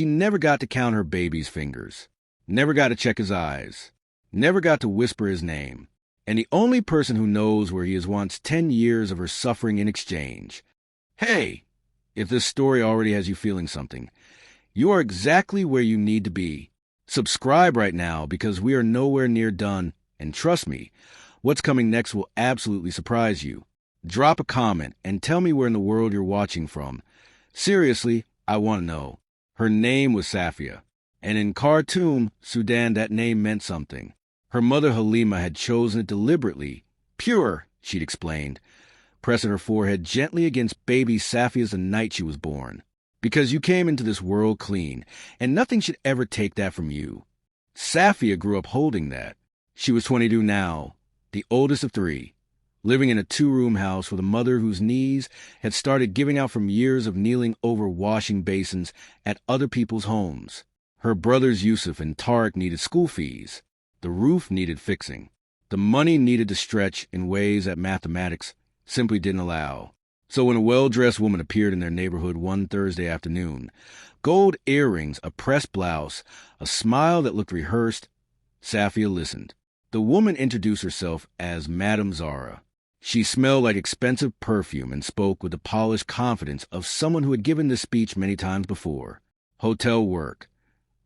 she never got to count her baby's fingers, never got to check his eyes, never got to whisper his name. And the only person who knows where he is wants 10 years of her suffering in exchange. Hey, if this story already has you feeling something, you are exactly where you need to be. Subscribe right now because we are nowhere near done, and trust me, what's coming next will absolutely surprise you. Drop a comment and tell me where in the world you're watching from. Seriously, I want to know. Her name was Safia, and in Khartoum, Sudan, that name meant something. Her mother Halima had chosen it deliberately. Pure, she'd explained, pressing her forehead gently against baby Safia's the night she was born. Because you came into this world clean, and nothing should ever take that from you. Safia grew up holding that. She was 22 now, the oldest of 3, living in a 2-room house with a mother whose knees had started giving out from years of kneeling over washing basins at other people's homes. Her brothers Yusuf and Tariq needed school fees. The roof needed fixing. The money needed to stretch in ways that mathematics simply didn't allow. So when a well-dressed woman appeared in their neighborhood one Thursday afternoon, gold earrings, a pressed blouse, a smile that looked rehearsed, Safia listened. The woman introduced herself as Madame Zara. She smelled like expensive perfume and spoke with the polished confidence of someone who had given this speech many times before. Hotel work.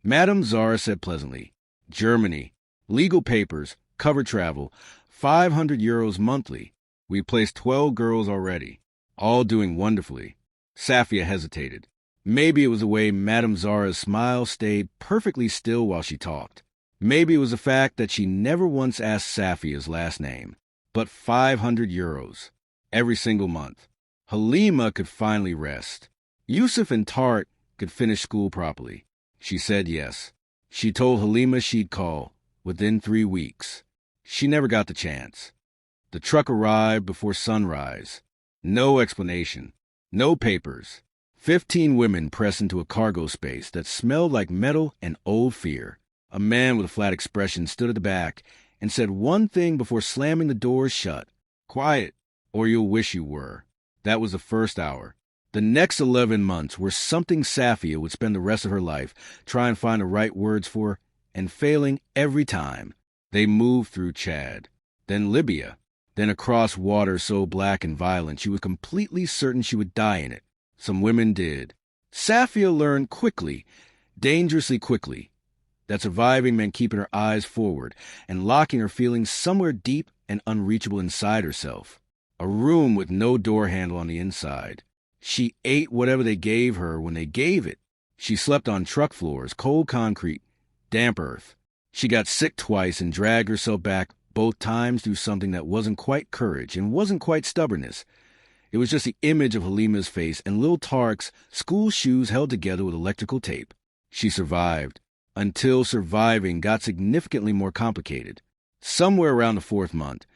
Madame Zara said pleasantly, Germany, legal papers, cover travel, 500 euros monthly. We placed 12 girls already, all doing wonderfully. Safia hesitated. Maybe it was the way Madame Zara's smile stayed perfectly still while she talked. Maybe it was the fact that she never once asked Safia's last name. But 500 euros, every single month. Halima could finally rest. Yusuf and Tariq could finish school properly. She said yes. She told Halima she'd call within 3 weeks. She never got the chance. The truck arrived before sunrise. No explanation. No papers. 15 women pressed into a cargo space that smelled like metal and old fear. A man with a flat expression stood at the back and said one thing before slamming the doors shut. Quiet, or you'll wish you were. That was the first hour. The next 11 months were something Safia would spend the rest of her life trying to find the right words for, and failing every time. They moved through Chad, then Libya, then across water so black and violent she was completely certain she would die in it. Some women did. Safia learned quickly, dangerously quickly, that surviving meant keeping her eyes forward and locking her feelings somewhere deep and unreachable inside herself. A room with no door handle on the inside. She ate whatever they gave her when they gave it. She slept on truck floors, cold concrete, damp earth. She got sick twice and dragged herself back both times through something that wasn't quite courage and wasn't quite stubbornness. It was just the image of Halima's face and little Tariq's school shoes held together with electrical tape. She survived, until surviving got significantly more complicated. Somewhere around the 4th month,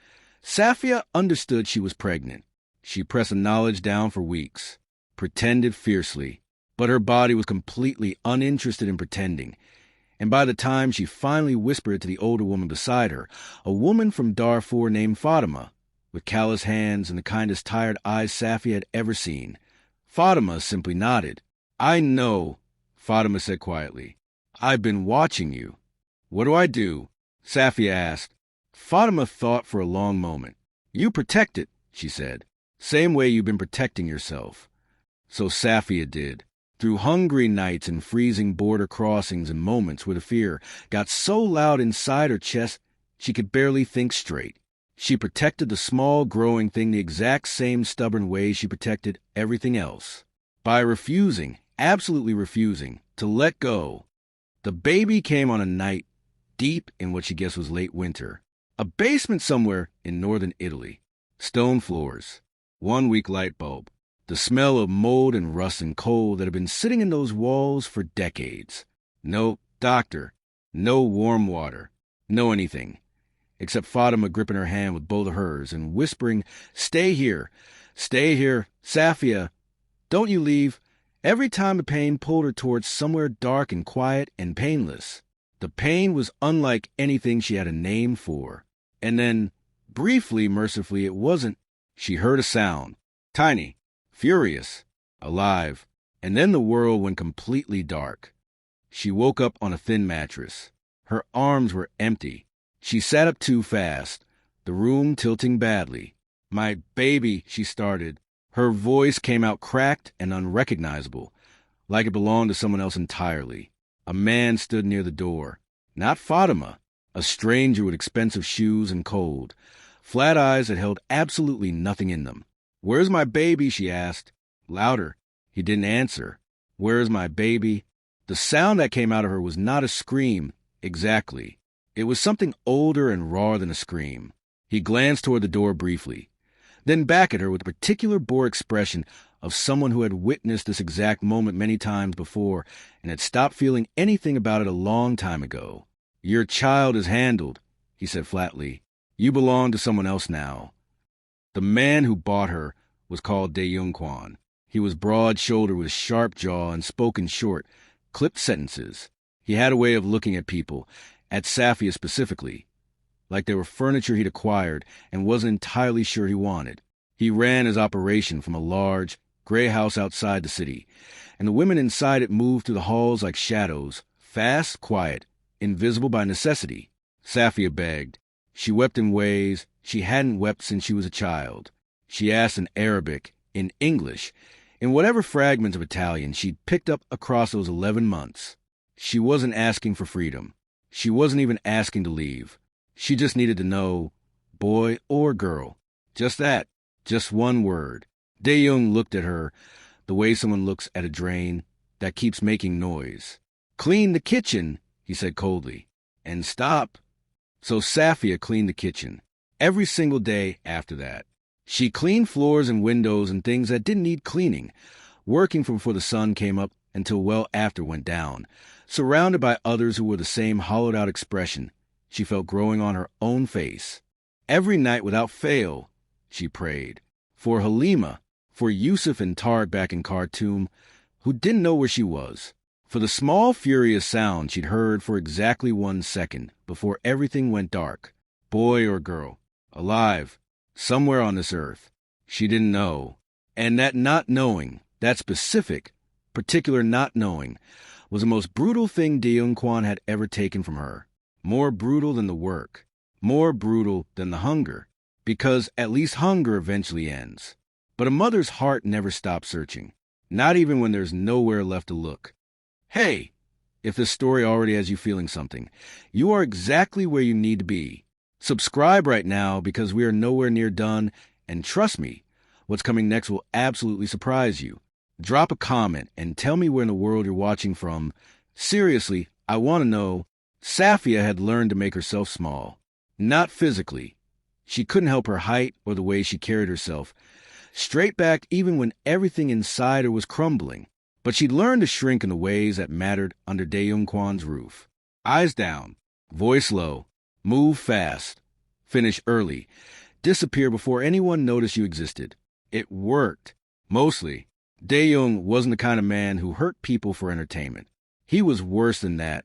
Safia understood she was pregnant. She pressed the knowledge down for weeks, pretended fiercely, but her body was completely uninterested in pretending. And by the time she finally whispered to the older woman beside her, a woman from Darfur named Fatima, with callous hands and the kindest tired eyes Safia had ever seen. Fatima simply nodded. I know, Fatima said quietly. I've been watching you. What do I do? Safia asked. Fatima thought for a long moment. You protect it, she said. Same way you've been protecting yourself. So Safia did. Through hungry nights and freezing border crossings and moments where the fear got so loud inside her chest she could barely think straight. She protected the small growing thing the exact same stubborn way she protected everything else. By refusing, absolutely refusing, to let go. The baby came on a night deep in what she guessed was late winter. A basement somewhere in northern Italy. Stone floors. 1 week light bulb. The smell of mold and rust and coal that had been sitting in those walls for decades. No doctor. No warm water. No anything. Except Fatima gripping her hand with both of hers and whispering, Stay here. Stay here. Safia. Don't you leave. Every time the pain pulled her towards somewhere dark and quiet and painless. The pain was unlike anything she had a name for. And then, briefly, mercifully, it wasn't. She heard a sound. Tiny. Furious. Alive. And then the world went completely dark. She woke up on a thin mattress. Her arms were empty. She sat up too fast, the room tilting badly. "My baby," she started. Her voice came out cracked and unrecognizable, like it belonged to someone else entirely. A man stood near the door. Not Fatima, a stranger with expensive shoes and cold. Flat eyes that held absolutely nothing in them. "Where's my baby?" she asked. Louder. He didn't answer. "Where's my baby?" The sound that came out of her was not a scream, exactly. It was something older and rawer than a scream. He glanced toward the door briefly, then back at her with a particular bored expression of someone who had witnessed this exact moment many times before and had stopped feeling anything about it a long time ago. "Your child is handled," he said flatly. "You belong to someone else now." The man who bought her was called Dae-jung Kwon. He was broad-shouldered with sharp jaw and spoke in short, clipped sentences. He had a way of looking at people, at Safia specifically, like they were furniture he'd acquired and wasn't entirely sure he wanted. He ran his operation from a large, gray house outside the city, and the women inside it moved through the halls like shadows, fast, quiet, invisible by necessity. Safia begged. She wept in ways she hadn't wept since she was a child. She asked in Arabic, in English, in whatever fragments of Italian she'd picked up across those 11 months. She wasn't asking for freedom. She wasn't even asking to leave. She just needed to know, boy or girl. Just that. Just one word. Dae-jung looked at her the way someone looks at a drain that keeps making noise. "Clean the kitchen," he said coldly. "And stop." So Safia cleaned the kitchen. Every single day after that. She cleaned floors and windows and things that didn't need cleaning, working from before the sun came up until well after it went down, surrounded by others who wore the same hollowed-out expression she felt growing on her own face. Every night without fail, she prayed. For Halima, for Yusuf and Tariq back in Khartoum, who didn't know where she was. For the small, furious sound she'd heard for exactly 1 second before everything went dark. Boy or girl, alive, somewhere on this earth. She didn't know. And that not knowing, that specific, particular not knowing, was the most brutal thing Dae-jung Kwon had ever taken from her. More brutal than the work. More brutal than the hunger. Because at least hunger eventually ends. But a mother's heart never stops searching. Not even when there's nowhere left to look. Hey, if this story already has you feeling something, you are exactly where you need to be. Subscribe right now because we are nowhere near done, and trust me, what's coming next will absolutely surprise you. Drop a comment and tell me where in the world you're watching from. Seriously, I want to know. Safia had learned to make herself small. Not physically. She couldn't help her height or the way she carried herself. Straight back even when everything inside her was crumbling. But she'd learned to shrink in the ways that mattered under Dae-jung Kwon's roof. Eyes down, voice low, move fast, finish early, disappear before anyone noticed you existed. It worked. Mostly. Dae-jung wasn't the kind of man who hurt people for entertainment. He was worse than that.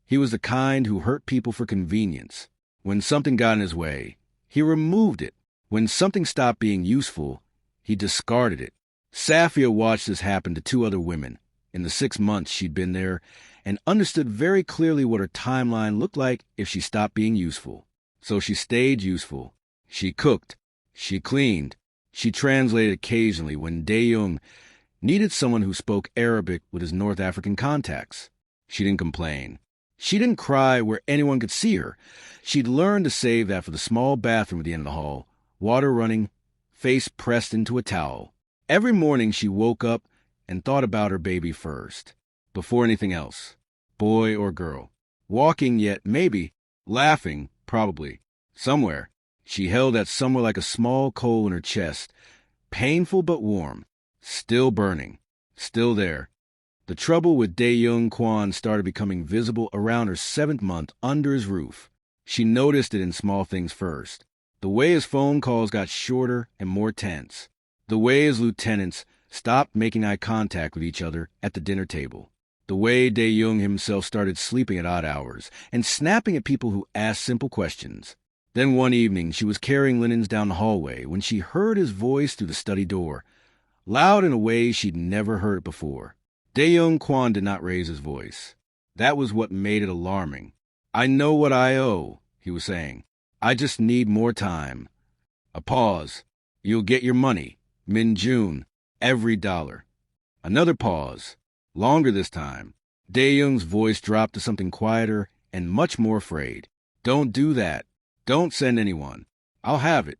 He was the kind who hurt people for convenience. When something got in his way, he removed it. When something stopped being useful, he discarded it. Safia watched this happen to 2 other women in the 6 months she'd been there and understood very clearly what her timeline looked like if she stopped being useful. So she stayed useful. She cooked. She cleaned. She translated occasionally when Dae-jung needed someone who spoke Arabic with his North African contacts. She didn't complain. She didn't cry where anyone could see her. She'd learned to save that for the small bathroom at the end of the hall, water running, face pressed into a towel. Every morning she woke up and thought about her baby first, before anything else, boy or girl. Walking yet, maybe, laughing, probably, somewhere. She held that somewhere like a small coal in her chest, painful but warm, still burning, still there. The trouble with Dae-jung Kwon started becoming visible around her 7th month under his roof. She noticed it in small things first. The way his phone calls got shorter and more tense. The way his lieutenants stopped making eye contact with each other at the dinner table. The way Dae-jung himself started sleeping at odd hours and snapping at people who asked simple questions. Then one evening she was carrying linens down the hallway when she heard his voice through the study door, loud in a way she'd never heard it before. Dae-jung Kwon did not raise his voice. That was what made it alarming. "I know what I owe," he was saying. "I just need more time." A pause. "You'll get your money. Min-jun. Every dollar." Another pause. Longer this time. Dae-jung's voice dropped to something quieter and much more afraid. "Don't do that. Don't send anyone. I'll have it."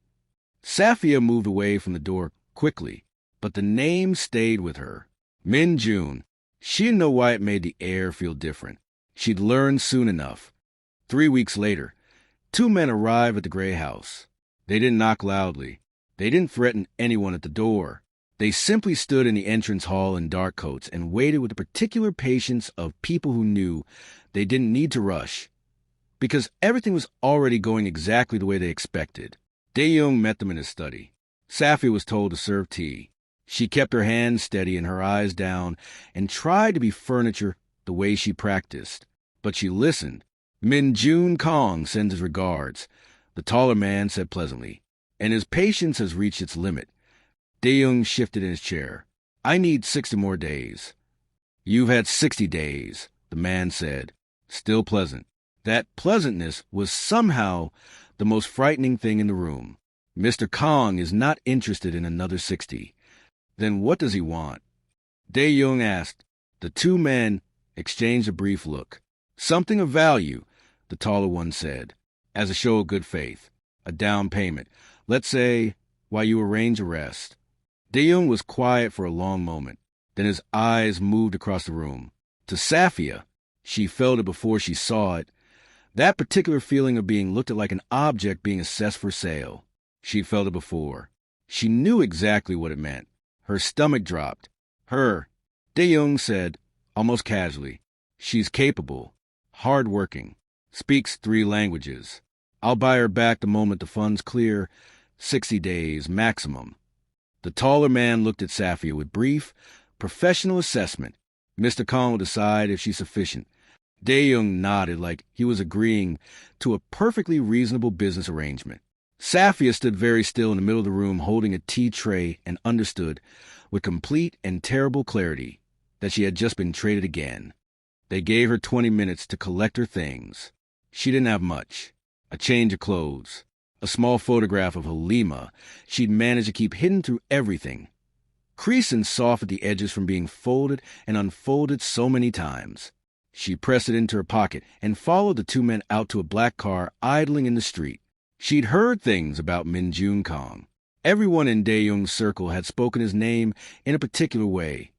Safia moved away from the door quickly, but the name stayed with her. Min-jun. She didn't know why it made the air feel different. She'd learn soon enough. 3 weeks later, 2 men arrived at the gray house. They didn't knock loudly. They didn't threaten anyone at the door. They simply stood in the entrance hall in dark coats and waited with the particular patience of people who knew they didn't need to rush, because everything was already going exactly the way they expected. Dae-jung met them in his study. Safia was told to serve tea. She kept her hands steady and her eyes down and tried to be furniture the way she practiced. But she listened. "Min-jun Kang sends his regards," the taller man said pleasantly, "and his patience has reached its limit." Dae-jung shifted in his chair. "I need 60 more days." "You've had 60 days, the man said, still pleasant. That pleasantness was somehow the most frightening thing in the room. Mr. Kang is not interested in another 60. Then what does he want? Dae-jung asked. The 2 men exchanged a brief look. "Something of value," the taller one said, "as a show of good faith. A down payment. Let's say, while you arrange a rest." Dae-jung was quiet for a long moment. Then his eyes moved across the room. To Safia, she felt it before she saw it, that particular feeling of being looked at like an object being assessed for sale. She'd felt it before. She knew exactly what it meant. Her stomach dropped. Dae-jung said, almost casually, "She's capable, hard-working, speaks 3 languages. I'll buy her back the moment the funds clear, 60 days maximum." The taller man looked at Safia with brief, professional assessment. "Mr. Kang will decide if she's sufficient." Dae-jung nodded like he was agreeing to a perfectly reasonable business arrangement. Safia stood very still in the middle of the room holding a tea tray and understood, with complete and terrible clarity, that she had just been traded again. They gave her 20 minutes to collect her things. She didn't have much. A change of clothes. A small photograph of Halima she'd managed to keep hidden through everything. Creasing soft at the edges from being folded and unfolded so many times. She pressed it into her pocket and followed the 2 men out to a black car idling in the street. She'd heard things about Min-jun Kang. Everyone in Dae-jung's circle had spoken his name in a particular way.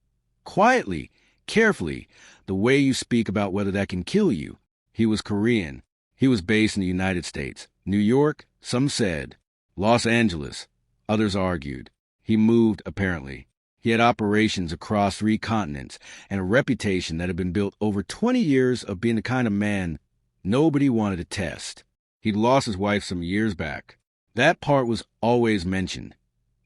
Quietly, carefully, the way you speak about whether that can kill you. He was Korean. He was based in the United States. New York, some said. Los Angeles, others argued. He moved, apparently. He had operations across 3 continents and a reputation that had been built over 20 years of being the kind of man nobody wanted to test. He'd lost his wife some years back. That part was always mentioned.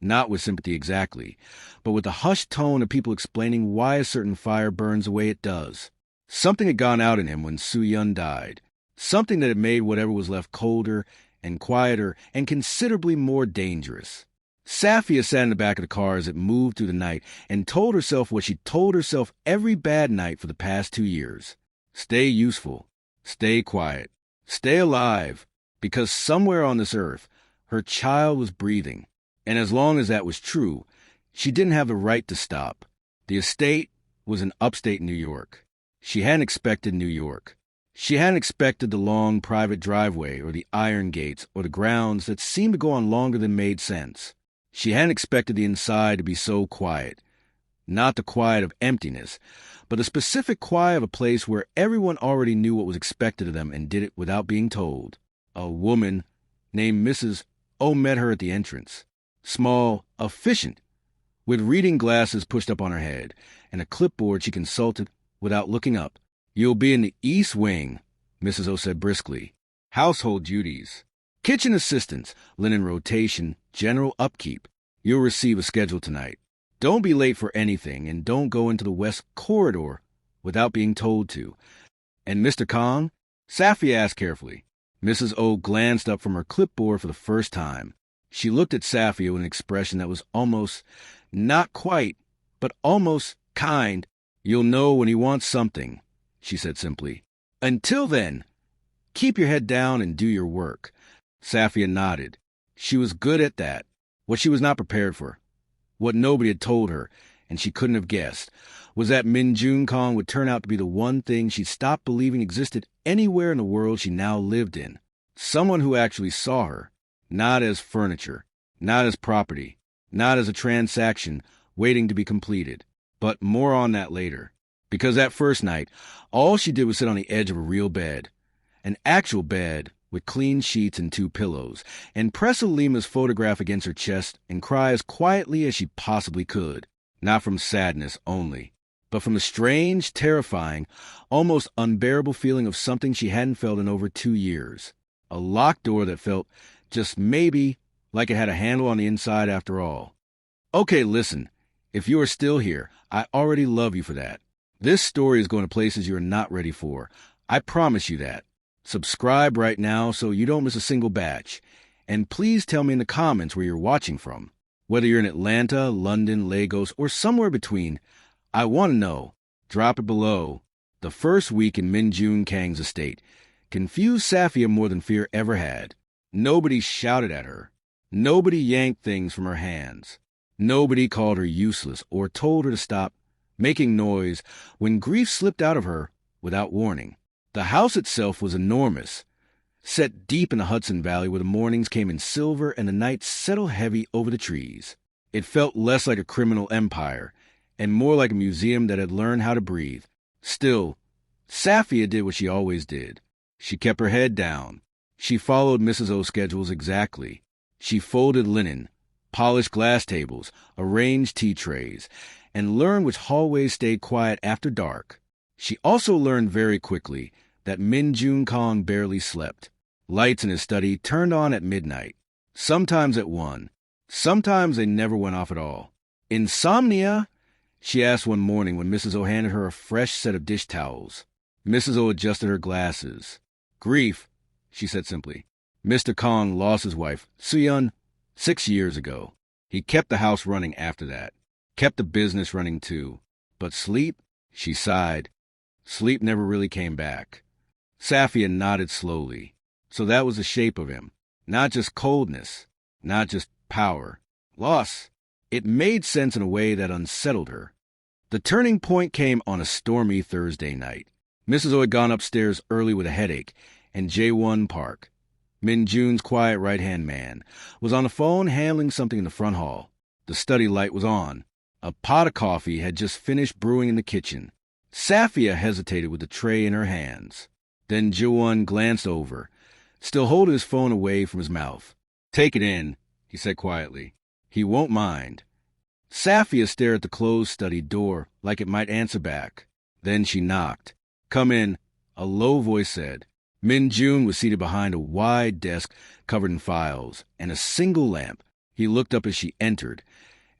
Not with sympathy exactly, but with the hushed tone of people explaining why a certain fire burns the way it does. Something had gone out in him when Soo-yeon died. Something that had made whatever was left colder and quieter and considerably more dangerous. Safia sat in the back of the car as it moved through the night and told herself what she'd told herself every bad night for the past 2 years. Stay useful. Stay quiet. Stay alive. Because somewhere on this earth, her child was breathing. And as long as that was true, she didn't have the right to stop. The estate was in upstate New York. She hadn't expected New York. She hadn't expected the long private driveway or the iron gates or the grounds that seemed to go on longer than made sense. She hadn't expected the inside to be so quiet. Not the quiet of emptiness, but the specific quiet of a place where everyone already knew what was expected of them and did it without being told. A woman named Mrs. O met her at the entrance. Small, efficient, with reading glasses pushed up on her head and a clipboard she consulted without looking up. "You'll be in the East Wing," Mrs. O said briskly. "Household duties. Kitchen assistance, linen rotation, general upkeep. You'll receive a schedule tonight. Don't be late for anything, and don't go into the West Corridor without being told to." "And Mr. Kang?" Safia asked carefully. Mrs. O glanced up from her clipboard for the first time. She looked at Safia with an expression that was almost, not quite, but almost kind. "You'll know when he wants something," she said simply. Until then, keep your head down and do your work. Safia nodded. She was good at that. What she was not prepared for, what nobody had told her, and she couldn't have guessed, was that Min-jun Kang would turn out to be the one thing she stopped believing existed anywhere in the world she now lived in. Someone who actually saw her, not as furniture, not as property, not as a transaction waiting to be completed. But more on that later. Because that first night, all she did was sit on the edge of a real bed, an actual bed with clean sheets and 2 pillows, and press Alima's photograph against her chest and cry as quietly as she possibly could. Not from sadness only, but from the strange, terrifying, almost unbearable feeling of something she hadn't felt in over 2 years. A locked door that felt, just maybe, like it had a handle on the inside after all. Okay, listen. If you are still here, I already love you for that. This story is going to places you are not ready for. I promise you that. Subscribe right now so you don't miss a single batch. And please tell me in the comments where you're watching from. Whether you're in Atlanta, London, Lagos, or somewhere between, I want to know. Drop it below. The first week in Min-jun Kang's estate confused Safia more than fear ever had. Nobody shouted at her. Nobody yanked things from her hands. Nobody called her useless or told her to stop making noise when grief slipped out of her without warning. The house itself was enormous, set deep in the Hudson Valley where the mornings came in silver and the nights settled heavy over the trees. It felt less like a criminal empire and more like a museum that had learned how to breathe. Still, Safia did what she always did. She kept her head down. She followed Mrs. O's schedules exactly. She folded linen, polished glass tables, arranged tea trays, and learned which hallways stayed quiet after dark. She also learned very quickly that Min-jun Kang barely slept. Lights in his study turned on at midnight, sometimes at 1. Sometimes they never went off at all. Insomnia? She asked one morning when Mrs. O handed her a fresh set of dish towels. Mrs. O adjusted her glasses. Grief, she said simply. Mr. Kang lost his wife, Soo-yeon, 6 years ago. He kept the house running after that. Kept the business running too. But sleep? She sighed. Sleep never really came back. Safia nodded slowly. So that was the shape of him. Not just coldness. Not just power. Loss. It made sense in a way that unsettled her. The turning point came on a stormy Thursday night. Mrs. O had gone upstairs early with a headache, and Jae-won Park, Min-jun's quiet right-hand man, was on the phone handling something in the front hall. The study light was on. A pot of coffee had just finished brewing in the kitchen. Safia hesitated with the tray in her hands. Then Jae-won glanced over, still holding his phone away from his mouth. Take it in, he said quietly. He won't mind. Safia stared at the closed study door like it might answer back. Then she knocked. Come in, a low voice said. Min-jun was seated behind a wide desk covered in files and a single lamp. He looked up as she entered,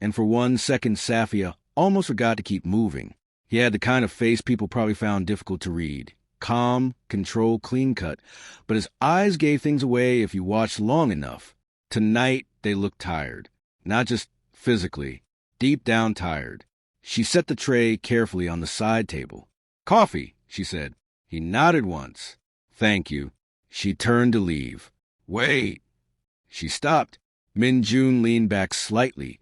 and for 1 second Safia almost forgot to keep moving. He had the kind of face people probably found difficult to read. Calm, controlled, clean-cut, but his eyes gave things away if you watched long enough. Tonight, they looked tired. Not just physically, deep down tired. She set the tray carefully on the side table. Coffee, she said. He nodded once. Thank you. She turned to leave. Wait. She stopped. Min-jun leaned back slightly,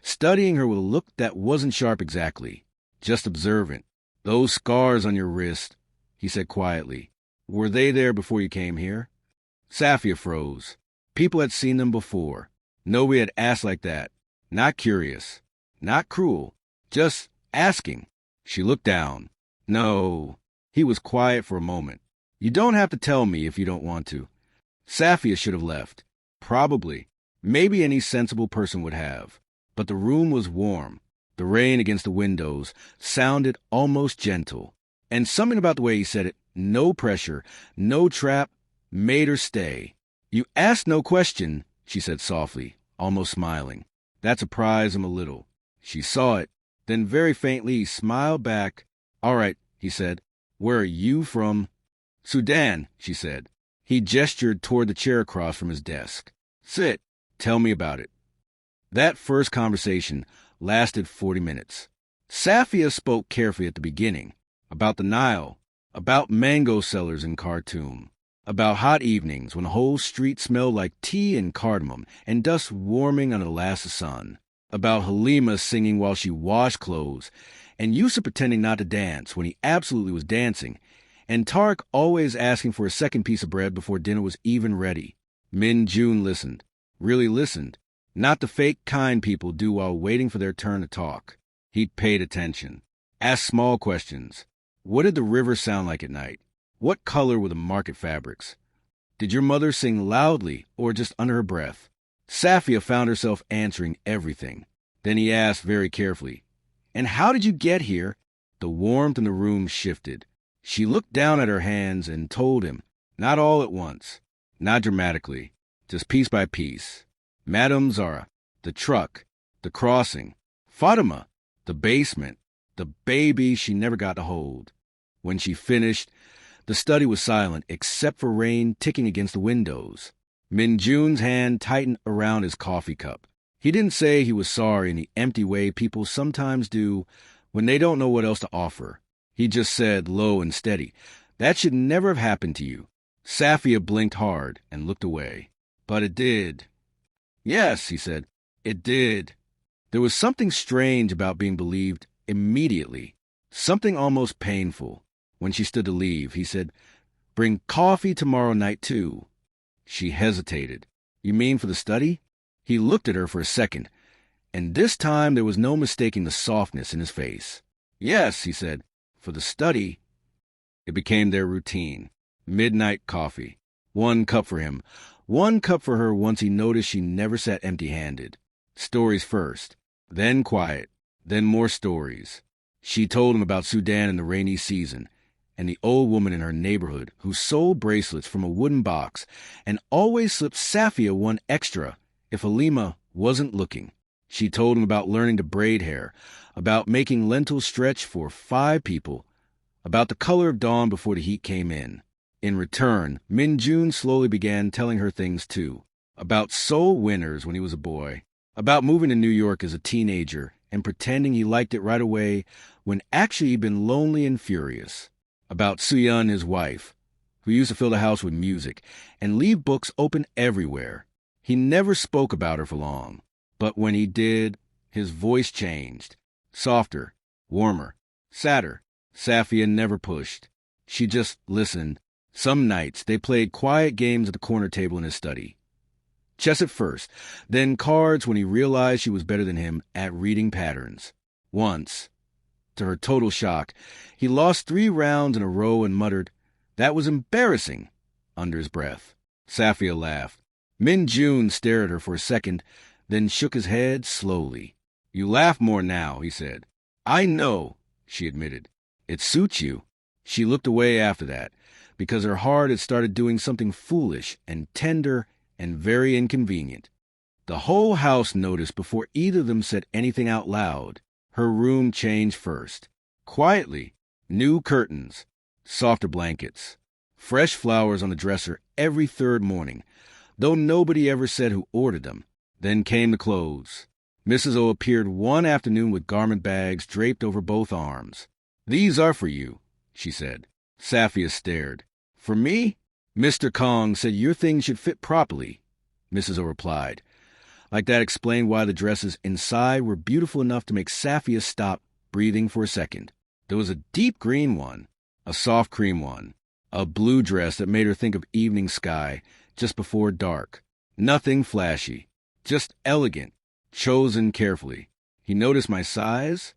studying her with a look that wasn't sharp exactly, just observant. Those scars on your wrist, he said quietly. Were they there before you came here? Safia froze. People had seen them before. Nobody had asked like that. Not curious. Not cruel. Just asking. She looked down. No. He was quiet for a moment. You don't have to tell me if you don't want to. Safia should have left. Probably. Maybe any sensible person would have. But the room was warm. The rain against the windows sounded almost gentle. And something about the way he said it, no pressure, no trap, made her stay. You asked no question, she said softly, almost smiling. That surprised him a little. She saw it. Then very faintly he smiled back. All right, he said. Where are you from? Sudan, she said. He gestured toward the chair across from his desk. Sit. Tell me about it. That first conversation lasted 40 minutes. Safia spoke carefully at the beginning, about the Nile, about mango sellers in Khartoum, about hot evenings when the whole street smelled like tea and cardamom and dust warming under the last sun, about Halima singing while she washed clothes, and Yusuf pretending not to dance when he absolutely was dancing, and Tarek always asking for a second piece of bread before dinner was even ready. Min-jun listened, really listened, not the fake kind people do while waiting for their turn to talk. He paid attention, asked small questions. What did the river sound like at night? What color were the market fabrics? Did your mother sing loudly or just under her breath? Safia found herself answering everything. Then he asked very carefully, "And how did you get here?" The warmth in the room shifted. She looked down at her hands and told him, not all at once, not dramatically, just piece by piece. Madame Zara, the truck, the crossing, Fatima, the basement, the baby she never got to hold. When she finished, the study was silent except for rain ticking against the windows. Min-jun's hand tightened around his coffee cup. He didn't say he was sorry in the empty way people sometimes do when they don't know what else to offer. He just said, low and steady, "That should never have happened to you." Safia blinked hard and looked away. "But it did." "Yes," he said, "it did." There was something strange about being believed immediately, something almost painful. When she stood to leave, he said, "Bring coffee tomorrow night, too." She hesitated. "You mean for the study?" He looked at her for a second, and this time there was no mistaking the softness in his face. "Yes," he said, "for the study." It became their routine. Midnight coffee. 1 cup for him, 1 cup for her once he noticed she never sat empty-handed. Stories first, then quiet, then more stories. She told him about Sudan in the rainy season, and the old woman in her neighborhood who sold bracelets from a wooden box and always slipped Safia 1 extra if Halima wasn't looking. She told him about learning to braid hair, about making lentils stretch for 5 people, about the color of dawn before the heat came in. In return, Min-jun slowly began telling her things too, about Seoul winters when he was a boy, about moving to New York as a teenager and pretending he liked it right away when actually he'd been lonely and furious, about Soo-yeon, his wife, who used to fill the house with music and leave books open everywhere. He never spoke about her for long, but when he did, his voice changed, softer, warmer, sadder. Safia never pushed. She just listened. Some nights they played quiet games at the corner table in his study. Chess at first, then cards when he realized she was better than him at reading patterns. Once, to her total shock, he lost 3 rounds in a row and muttered, "That was embarrassing," under his breath. Safia laughed. Min-jun stared at her for a second, then shook his head slowly. "You laugh more now," he said. "I know," she admitted. "It suits you." She looked away after that, because her heart had started doing something foolish and tender and very inconvenient. The whole house noticed before either of them said anything out loud. Her room changed first. Quietly, new curtains, softer blankets, fresh flowers on the dresser every 3rd morning, though nobody ever said who ordered them. Then came the clothes. Mrs. O appeared one afternoon with garment bags draped over both arms. "These are for you," she said. Safia stared. "For me?" "Mr. Kang said your things should fit properly," Mrs. O replied. Like that explained why the dresses inside were beautiful enough to make Safia stop breathing for a second. There was a deep green one, a soft cream one, a blue dress that made her think of evening sky just before dark. Nothing flashy, just elegant, chosen carefully. "He noticed my size?"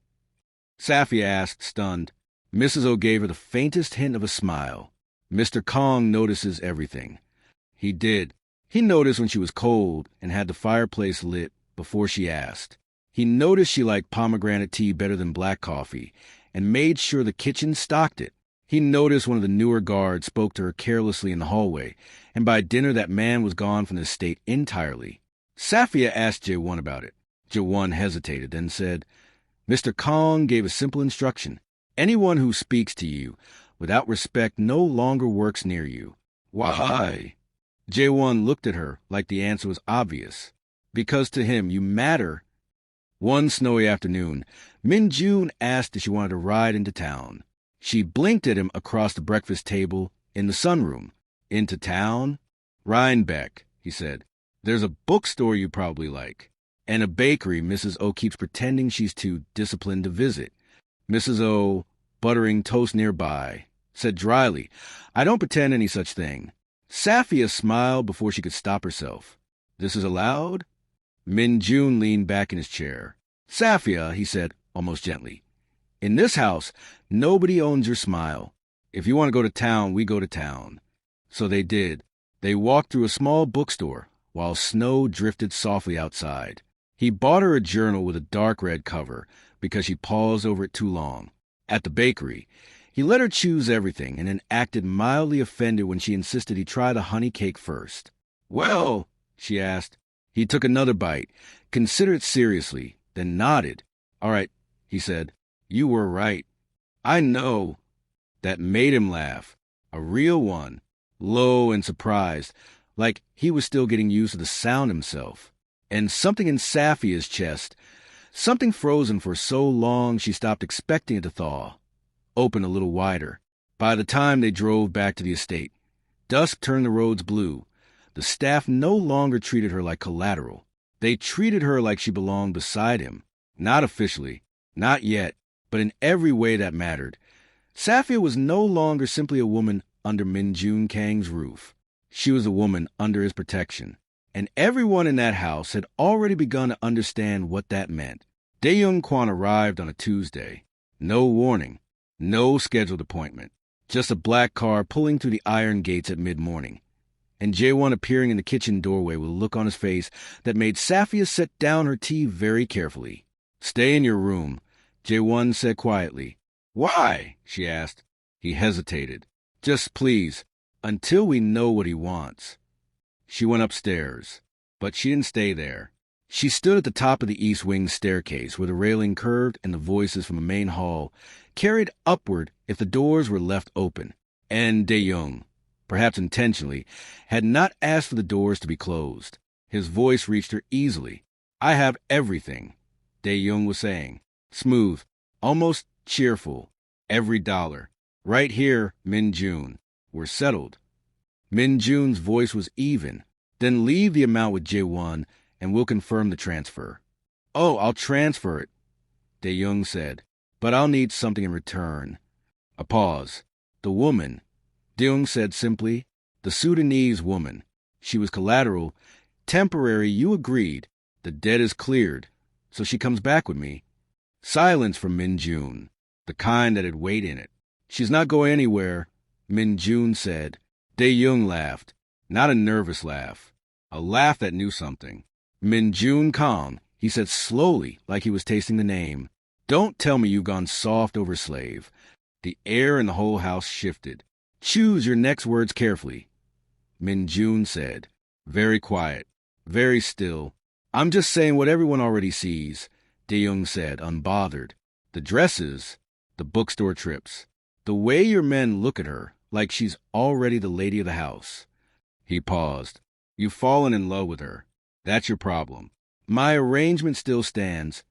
Safia asked, stunned. Mrs. O gave her the faintest hint of a smile. "Mr. Kang notices everything." He did. He noticed when she was cold and had the fireplace lit before she asked. He noticed she liked pomegranate tea better than black coffee and made sure the kitchen stocked it. He noticed one of the newer guards spoke to her carelessly in the hallway, and by dinner that man was gone from the estate entirely. Safia asked Jae-won about it. Jae-won hesitated, then said, "Mr. Kang gave a simple instruction. Anyone who speaks to you without respect no longer works near you." "Why?" Jae-won looked at her like the answer was obvious. "Because to him you matter." One snowy afternoon, Min-jun asked if she wanted to ride into town. She blinked at him across the breakfast table in the sunroom. Into town? Rhinebeck, he said. There's a bookstore you probably like. And a bakery Mrs. O keeps pretending she's too disciplined to visit. Mrs. O, buttering toast nearby, said dryly, I don't pretend any such thing. Safia smiled before she could stop herself. This is allowed? Min-jun leaned back in his chair. Safia, he said, almost gently. In this house, nobody owns your smile. If you want to go to town, we go to town. So they did. They walked through a small bookstore while snow drifted softly outside. He bought her a journal with a dark red cover because she paused over it too long. At the bakery, he let her choose everything and then acted mildly offended when she insisted he try the honey cake first. Well, she asked. He took another bite, considered it seriously, then nodded. All right, he said. You were right. I know. That made him laugh. A real one. Low and surprised, like he was still getting used to the sound himself. And something in Safia's chest, something frozen for so long she stopped expecting it to thaw, opened a little wider. By the time they drove back to the estate, dusk turned the roads blue. The staff no longer treated her like collateral. They treated her like she belonged beside him. Not officially, not yet, but in every way that mattered. Safia was no longer simply a woman under Min-jun Kang's roof. She was a woman under his protection. And everyone in that house had already begun to understand what that meant. Dae-jung Kwon arrived on a Tuesday. No warning, no scheduled appointment. Just a black car pulling through the iron gates at mid-morning. And Jae-won appearing in the kitchen doorway with a look on his face that made Safia set down her tea very carefully. Stay in your room, Jae-won said quietly. Why? She asked. He hesitated. Just please, until we know what he wants. She went upstairs, but she didn't stay there. She stood at the top of the east wing staircase where the railing curved and the voices from the main hall carried upward if the doors were left open. And Dae-jung, perhaps intentionally, had not asked for the doors to be closed. His voice reached her easily. I have everything, Dae-jung was saying. Smooth, almost cheerful. Every dollar. Right here, Min-jun. We're settled. Min-jun's voice was even. Then leave the amount with Jae-won, and we'll confirm the transfer. Oh, I'll transfer it, Dae-jung said. But I'll need something in return. A pause. The woman, Dae-jung said simply. The Sudanese woman. She was collateral. Temporary, you agreed. The debt is cleared. So she comes back with me. Silence from Min-jun, the kind that had weight in it. She's not going anywhere, Min-jun said. Dae-jung laughed, not a nervous laugh, a laugh that knew something. Min-jun Kang, he said slowly, like he was tasting the name. Don't tell me you've gone soft over slave. The air in the whole house shifted. Choose your next words carefully, Min-jun said. Very quiet, very still. I'm just saying what everyone already sees, Dae-jung said, unbothered. The dresses, the bookstore trips, the way your men look at her, like she's already the lady of the house. He paused. You've fallen in love with her. That's your problem. My arrangement still stands.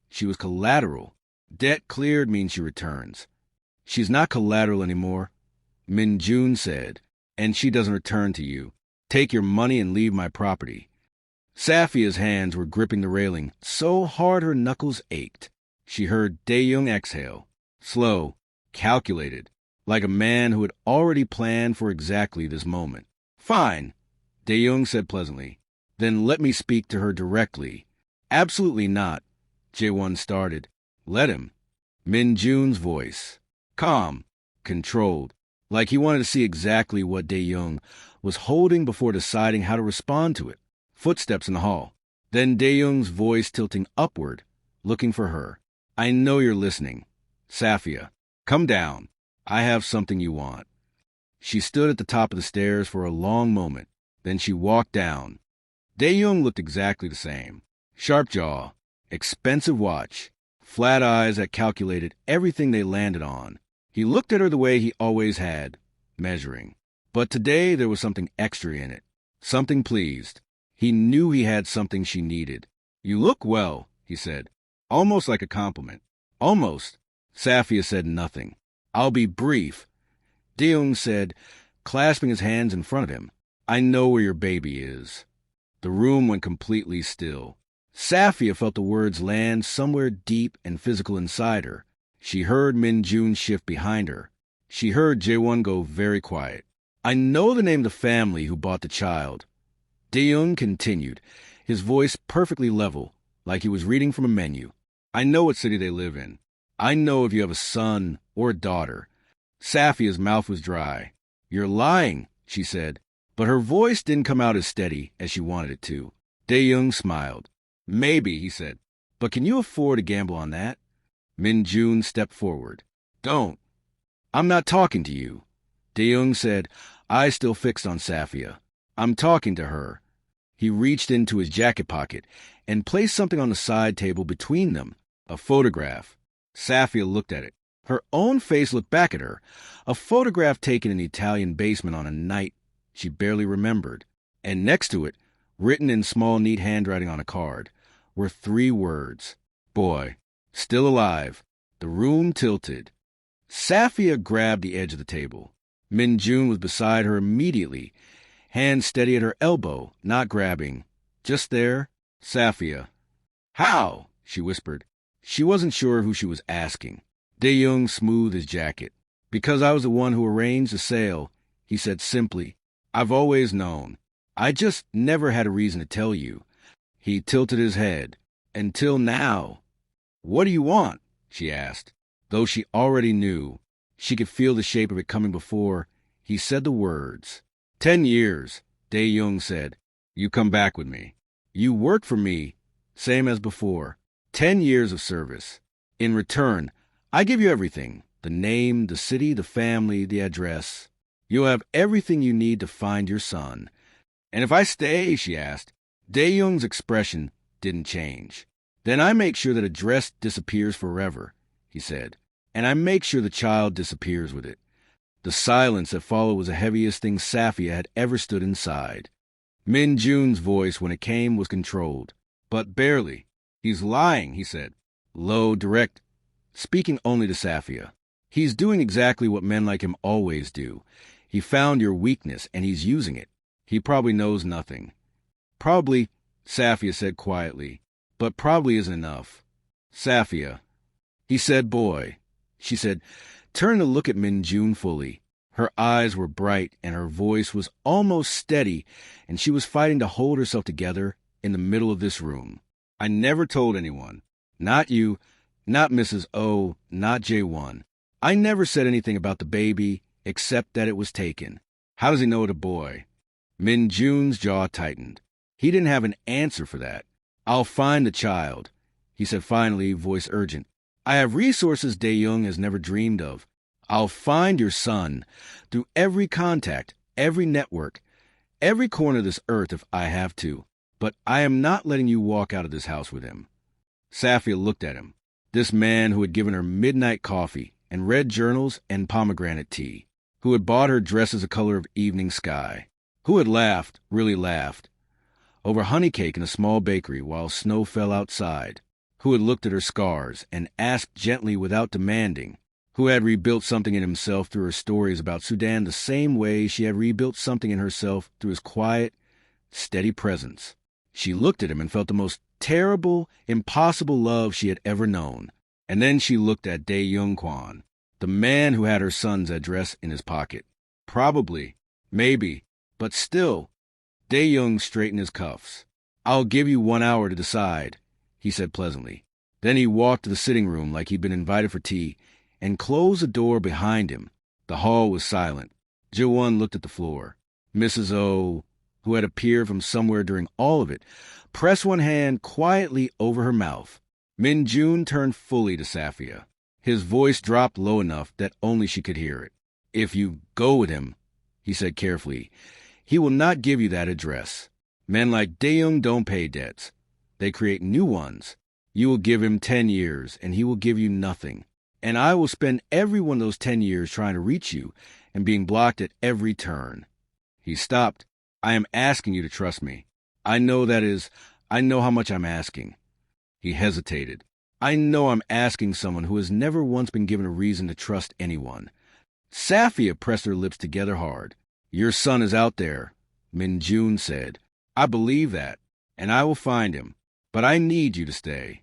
She was collateral. Debt cleared means she returns. She's not collateral anymore, Min-jun said, and she doesn't return to you. Take your money and leave my property. Safia's hands were gripping the railing so hard her knuckles ached. She heard Dae-jung exhale, slow, calculated, like a man who had already planned for exactly this moment. Fine, Dae-jung said pleasantly. Then let me speak to her directly. Absolutely not, Jae-won started. Let him. Min-jun's voice. Calm, controlled, like he wanted to see exactly what Dae-jung was holding before deciding how to respond to it. Footsteps in the hall. Then Dae-jung's voice tilting upward, looking for her. I know you're listening. Safia, come down. I have something you want. She stood at the top of the stairs for a long moment. Then she walked down. Dae-jung looked exactly the same. Sharp jaw, expensive watch, flat eyes that calculated everything they landed on. He looked at her the way he always had, measuring. But today there was something extra in it. Something pleased. He knew he had something she needed. You look well, he said, almost like a compliment. Almost. Safia said nothing. I'll be brief, Dae-jung said, clasping his hands in front of him. I know where your baby is. The room went completely still. Safia felt the words land somewhere deep and physical inside her. She heard Min-jun shift behind her. She heard Jae-won go very quiet. I know the name of the family who bought the child. Dae-jung continued, his voice perfectly level, like he was reading from a menu. I know what city they live in. I know if you have a son or a daughter. Safia's mouth was dry. You're lying, she said, but her voice didn't come out as steady as she wanted it to. Dae-jung smiled. Maybe, he said, but can you afford to gamble on that? Min-jun stepped forward. Don't. I'm not talking to you. Dae-jung said, eyes still fixed on Safia. I'm talking to her. He reached into his jacket pocket and placed something on the side table between them, a photograph. Safia looked at it. Her own face looked back at her, a photograph taken in the Italian basement on a night she barely remembered. And next to it, written in small, neat handwriting on a card, were 3 words. Boy, still alive. The room tilted. Safia grabbed the edge of the table. Min-jun was beside her immediately, hand steady at her elbow, not grabbing. Just there, Safia. How? She whispered. She wasn't sure who she was asking. Dae-jung smoothed his jacket. Because I was the one who arranged the sale, he said simply. I've always known. I just never had a reason to tell you. He tilted his head. Until now. What do you want? She asked. Though she already knew, she could feel the shape of it coming before he said the words. 10 years, Dae-jung said. You come back with me. You work for me, same as before. 10 years of service. In return, I give you everything. The name, the city, the family, the address. You'll have everything you need to find your son. And if I stay, she asked. Dae-jung's expression didn't change. Then I make sure that address disappears forever, he said. And I make sure the child disappears with it. The silence that followed was the heaviest thing Safia had ever stood inside. Min-jun's voice, when it came, was controlled. But barely. He's lying, he said. Low, direct, speaking only to Safia. He's doing exactly what men like him always do. He found your weakness, and he's using it. He probably knows nothing. Probably, Safia said quietly, but probably isn't enough. Safia. He said, boy. She said, turning to look at Min-jun fully. Her eyes were bright, and her voice was almost steady, and she was fighting to hold herself together in the middle of this room. I never told anyone. Not you, not Mrs. O, not Jae-won. I never said anything about the baby, except that it was taken. How does he know it's a boy? Min-jun's jaw tightened. He didn't have an answer for that. I'll find the child, he said finally, voice urgent. I have resources Dae-jung has never dreamed of. I'll find your son through every contact, every network, every corner of this earth if I have to. But I am not letting you walk out of this house with him. Safia looked at him, this man who had given her midnight coffee and red journals and pomegranate tea, who had bought her dresses the color of evening sky, who had laughed, really laughed, over honey cake in a small bakery while snow fell outside, who had looked at her scars and asked gently without demanding, who had rebuilt something in himself through her stories about Sudan the same way she had rebuilt something in herself through his quiet, steady presence. She looked at him and felt the most terrible, impossible love she had ever known. And then she looked at Dae-jung Kwon, the man who had her son's address in his pocket. Probably, maybe, but still. Dae-jung straightened his cuffs. I'll give you 1 hour to decide, he said pleasantly. Then he walked to the sitting room like he'd been invited for tea and closed the door behind him. The hall was silent. Jae-won looked at the floor. Mrs. O, who had appeared from somewhere during all of it, pressed one hand quietly over her mouth. Min-jun turned fully to Safia. His voice dropped low enough that only she could hear it. If you go with him, he said carefully, he will not give you that address. Men like Dae-jung don't pay debts. They create new ones. You will give him 10 years, and he will give you nothing. And I will spend every one of those 10 years trying to reach you and being blocked at every turn. He stopped. I am asking you to trust me. I know how much I'm asking. He hesitated. I know I'm asking someone who has never once been given a reason to trust anyone. Safia pressed her lips together hard. Your son is out there, Min-jun said. I believe that, and I will find him, but I need you to stay.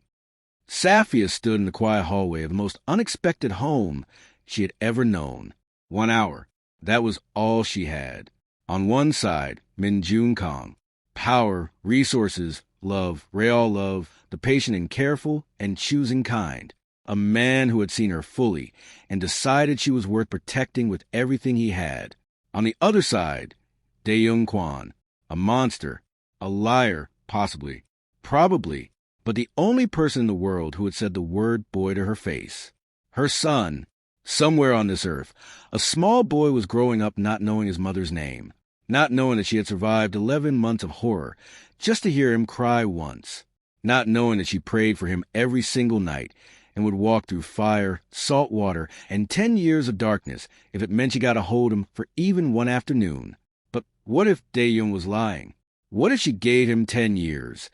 Safia stood in the quiet hallway of the most unexpected home she had ever known. 1 hour. That was all she had. On one side, Min-jun Kang. Power, resources, love, real love, the patient and careful and choosing kind. A man who had seen her fully and decided she was worth protecting with everything he had. On the other side, Dae-jung Kwon. A monster, a liar, possibly, probably, but the only person in the world who had said the word boy to her face. Her son. Somewhere on this earth, a small boy was growing up not knowing his mother's name, not knowing that she had survived 11 months of horror just to hear him cry once, not knowing that she prayed for him every single night and would walk through fire, salt water, and 10 years of darkness if it meant she got to hold him for even one afternoon. But what if Dae-jung was lying? What if she gave him 10 years?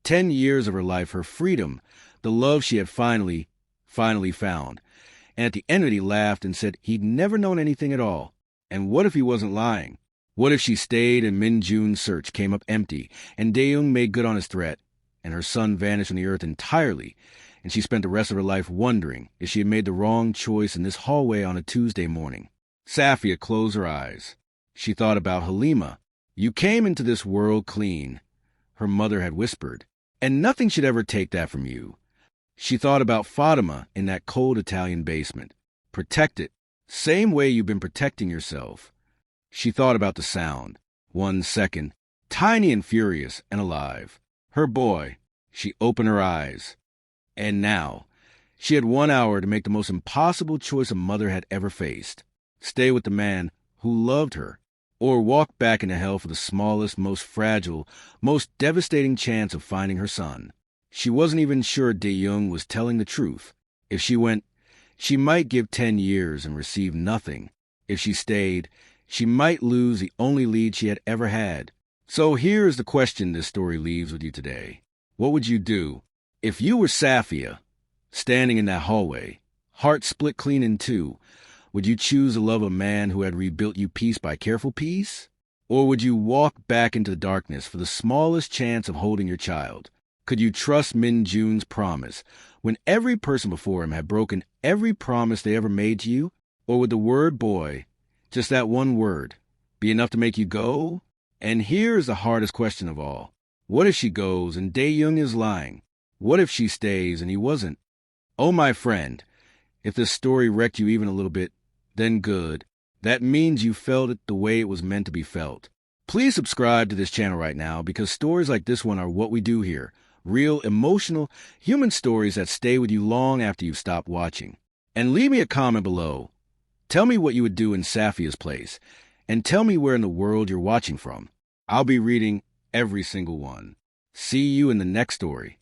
10 years of her life, her freedom, the love she had finally found. And at the end of it, he laughed and said he'd never known anything at all. And what if he wasn't lying? What if she stayed and Min-jun's search came up empty, and Dae-jung made good on his threat, and her son vanished from the earth entirely, and she spent the rest of her life wondering if she had made the wrong choice in this hallway on a Tuesday morning? Safia closed her eyes. She thought about Halima. You came into this world clean, her mother had whispered, and nothing should ever take that from you. She thought about Fatima in that cold Italian basement. Protected, same way you've been protecting yourself. She thought about the sound. 1 second, tiny and furious and alive. Her boy. She opened her eyes. And now, she had 1 hour to make the most impossible choice a mother had ever faced. Stay with the man who loved her, or walk back into hell for the smallest, most fragile, most devastating chance of finding her son. She wasn't even sure Dae-jung was telling the truth. If she went, she might give 10 years and receive nothing. If she stayed, she might lose the only lead she had ever had. So here is the question this story leaves with you today. What would you do? If you were Safia, standing in that hallway, heart split clean in two, would you choose the love of a man who had rebuilt you piece by careful piece? Or would you walk back into the darkness for the smallest chance of holding your child? Could you trust Min-jun's promise when every person before him had broken every promise they ever made to you? Or would the word boy, just that one word, be enough to make you go? And here is the hardest question of all. What if she goes and Dae-jung is lying? What if she stays and he wasn't? Oh, my friend, if this story wrecked you even a little bit, then good. That means you felt it the way it was meant to be felt. Please subscribe to this channel right now because stories like this one are what we do here. Real, emotional, human stories that stay with you long after you've stopped watching. And leave me a comment below. Tell me what you would do in Safia's place. And tell me where in the world you're watching from. I'll be reading every single one. See you in the next story.